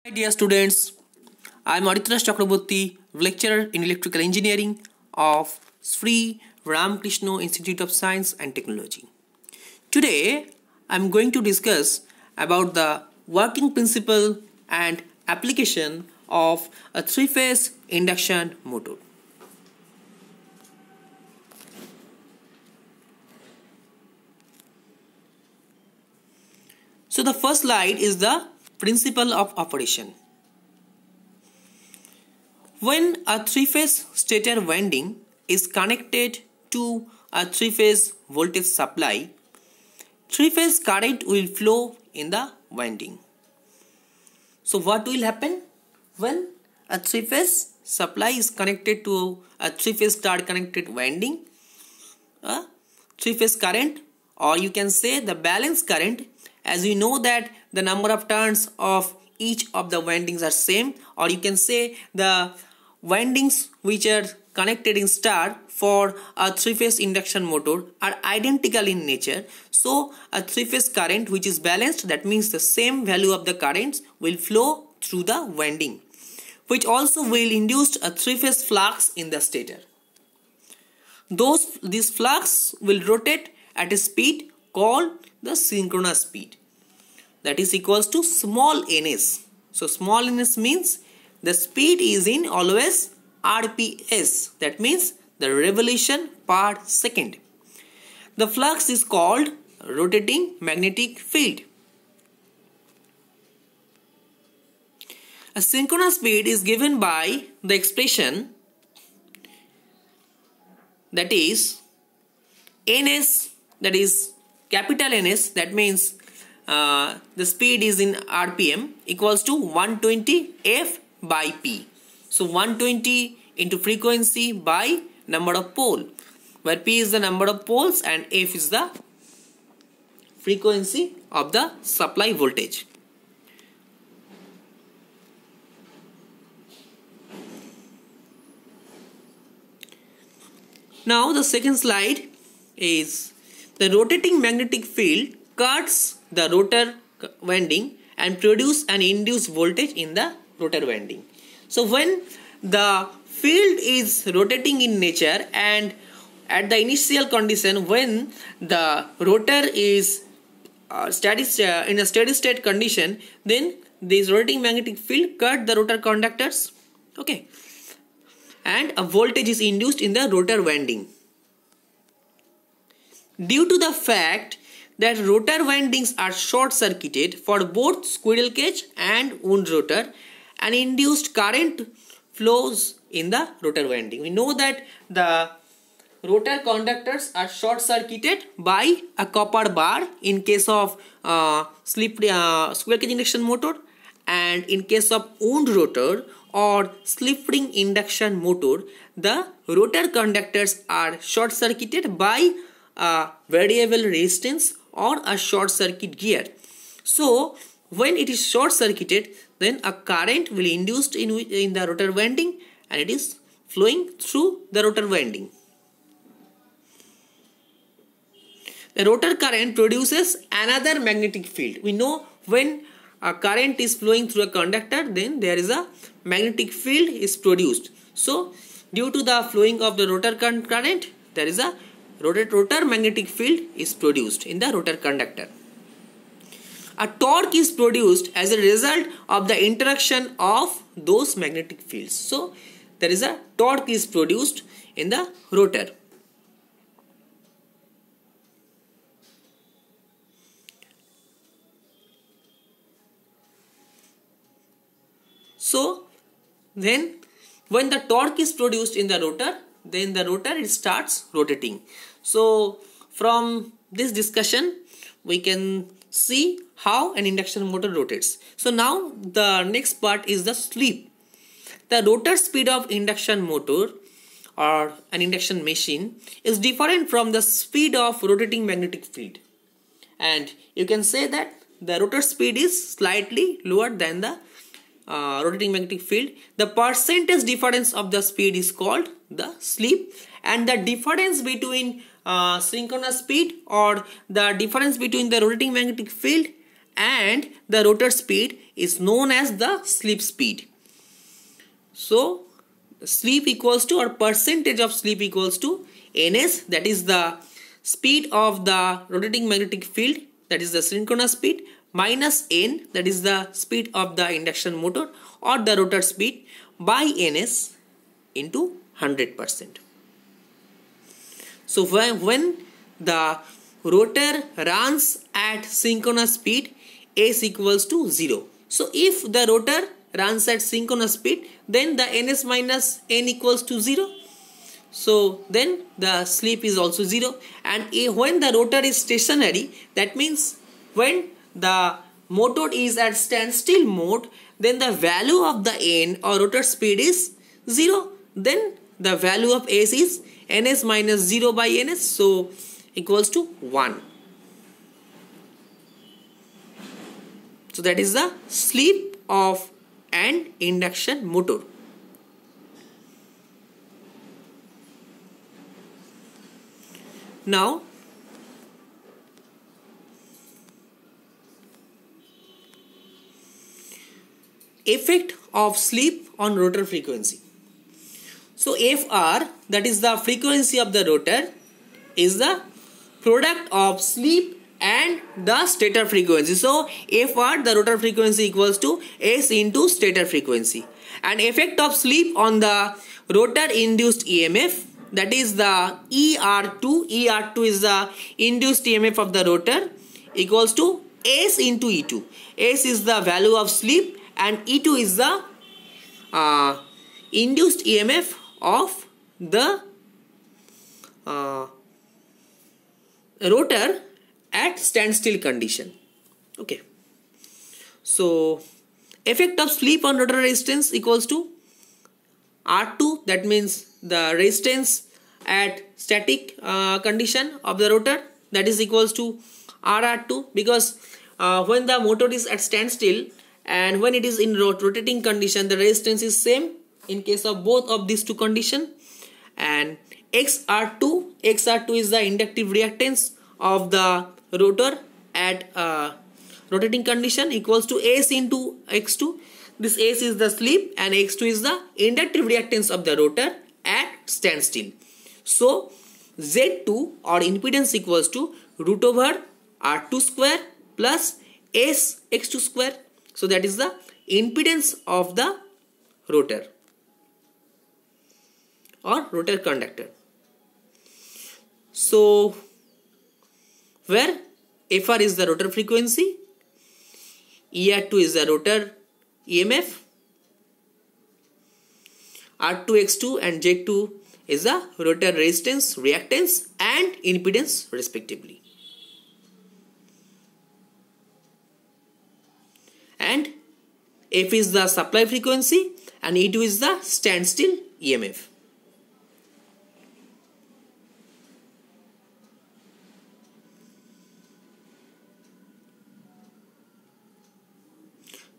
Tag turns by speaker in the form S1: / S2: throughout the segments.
S1: Hi dear students, I am Aditya Chakraborty, lecturer in electrical engineering of Sri Ramakrishna Institute of Science and Technology. Today I am going to discuss about the working principle and application of a three-phase induction motor. So the first slide is the principle of operation. When a three-phase stator winding is connected to a three-phase voltage supply, three-phase current will flow in the winding. So what will happen when a three-phase supply is connected to a three-phase star connected winding? A three-phase current, or you can say the balance current, as you know that the number of turns of each of the windings are same, or you can say the windings which are connected in star for a three-phase induction motor are identical in nature. So a three-phase current which is balanced, that means the same value of the currents will flow through the winding, which also will induce a three-phase flux in the stator. These flux will rotate at a speed called the synchronous speed, that is equals to small ns. So small ns means the speed is in always RPS, that means the revolution per second. The flux is called rotating magnetic field. A synchronous speed is given by the expression, that is ns, that is capital Ns, that means the speed is in RPM, equals to 120 F by P. So 120 into frequency by number of pole, where P is the number of poles and F is the frequency of the supply voltage. Now the second slide is the rotating magnetic field cuts the rotor winding and produce an induced voltage in the rotor winding. So when the field is rotating in nature and at the initial condition, when the rotor is in a steady state condition, then this rotating magnetic field cut the rotor conductors, okay, and a voltage is induced in the rotor winding. Due to the fact that rotor windings are short circuited for both squirrel cage and wound rotor, an induced current flows in the rotor winding. We know that the rotor conductors are short circuited by a copper bar in case of squirrel cage induction motor, and in case of wound rotor or slip ring induction motor, the rotor conductors are short circuited by a variable resistance or a short circuit gear. So when it is short circuited, then a current will induced in the rotor winding and it is flowing through the rotor winding. The rotor current produces another magnetic field. We know when a current is flowing through a conductor, then there is a magnetic field is produced. So due to the flowing of the rotor current, there is a rotor magnetic field is produced in the rotor conductor. A torque is produced as a result of the interaction of those magnetic fields. So there is a torque is produced in the rotor. So then when the torque is produced in the rotor, then the rotor it starts rotating. So from this discussion we can see how an induction motor rotates. So now the next part is the slip. The rotor speed of induction motor or an induction machine is different from the speed of rotating magnetic field, and you can say that the rotor speed is slightly lower than the rotating magnetic field. The percentage difference of the speed is called the slip, and the difference between synchronous speed or the difference between the rotating magnetic field and the rotor speed is known as the slip speed. So slip equals to, or percentage of slip equals to ns, that is the speed of the rotating magnetic field, that is the synchronous speed, minus n, that is the speed of the induction motor or the rotor speed, by ns into 100%. So when the rotor runs at synchronous speed, s equals to 0. So if the rotor runs at synchronous speed, then the ns minus n equals to 0. So then the slip is also 0. And when the rotor is stationary, that means when the motor is at standstill mode, then the value of the n or rotor speed is 0. Then the value of s is ns minus 0 by ns, so equals to 1. So that is the slip of an induction motor. Now effect of slip on rotor frequency. So Fr, that is the frequency of the rotor, is the product of slip and the stator frequency. So Fr, the rotor frequency, equals to S into stator frequency. And effect of slip on the rotor induced EMF, that is the ER2. ER2 is the induced EMF of the rotor, equals to S into E2. S is the value of slip and E2 is the induced EMF of the rotor at standstill condition. Okay. So effect of slip on rotor resistance equals to R2, that means the resistance at static condition of the rotor, that is equals to RR2, because when the motor is at standstill and when it is in rotating condition, the resistance is same in case of both of these two conditions. And XR2 is the inductive reactance of the rotor at rotating condition, equals to S into X2. This S is the slip and X2 is the inductive reactance of the rotor at standstill. So Z2 or impedance equals to root over R2 square plus S X2 square. So that is the impedance of the rotor or rotor conductor. So where Fr is the rotor frequency, ER2 is the rotor EMF, R2X2 and Z2 is the rotor resistance, reactance and impedance respectively. And F is the supply frequency and E2 is the standstill EMF.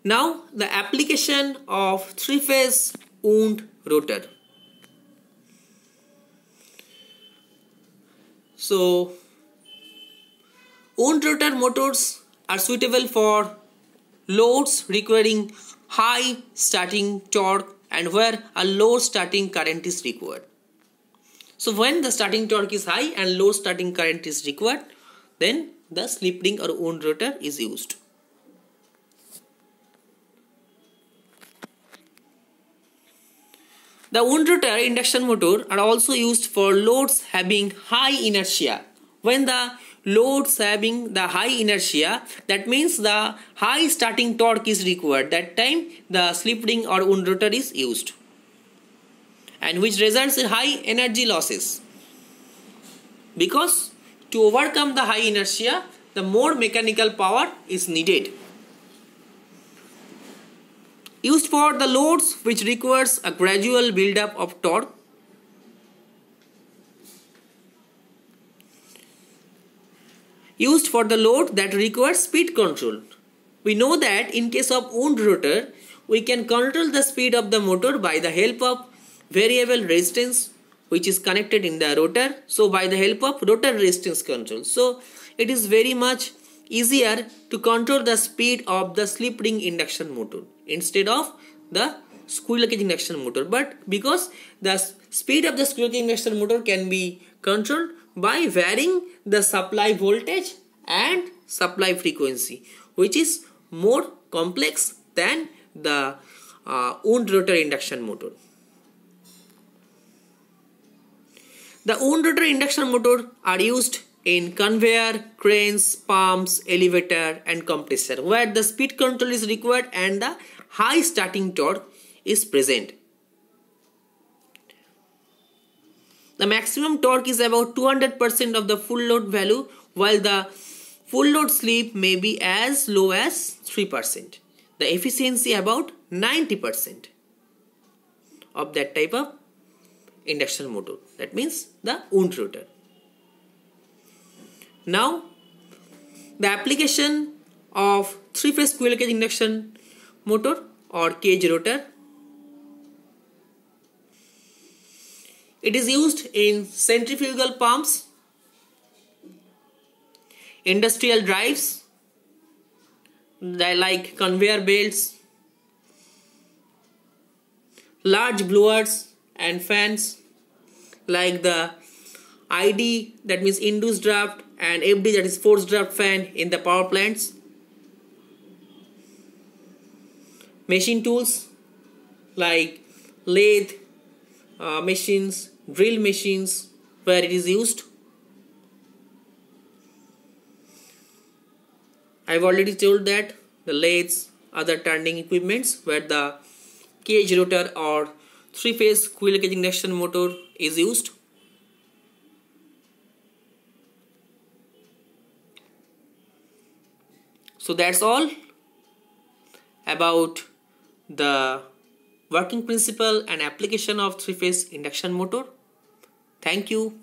S1: Now the application of three-phase wound rotor. So wound rotor motors are suitable for loads requiring high starting torque and where a low starting current is required. So when the starting torque is high and low starting current is required, then the slip ring or wound rotor is used. The wound rotor induction motor are also used for loads having high inertia. When the loads having the high inertia, that means the high starting torque is required. That time the slip ring or wound rotor is used, and which results in high energy losses. Because to overcome the high inertia, the more mechanical power is needed. Used for the loads which requires a gradual build-up of torque. Used for the load that requires speed control. We know that in case of wound rotor, we can control the speed of the motor by the help of variable resistance which is connected in the rotor. So by the help of rotor resistance control. So it is very much easier to control the speed of the slip ring induction motor instead of the squirrel cage induction motor. But because the speed of the squirrel cage induction motor can be controlled by varying the supply voltage and supply frequency, which is more complex than the wound rotor induction motor. The wound rotor induction motor are used in conveyor, cranes, pumps, elevator and compressor, where the speed control is required and the high starting torque is present. The maximum torque is about 200% of the full load value, while the full load slip may be as low as 3%. The efficiency about 90% of that type of induction motor. That means the wound rotor. Now, the application of three-phase squirrel cage induction motor or cage rotor. It is used in centrifugal pumps, industrial drives like conveyor belts, large blowers and fans like the ID, that means induced draft, and FD, that is forced draft fan in the power plants. Machine tools like lathe machines, drill machines, where it is used. I have already told that the lathes, other turning equipments where the cage rotor or three-phase squirrel cage induction motor is used. So that's all about the working principle and application of three-phase induction motor. Thank you.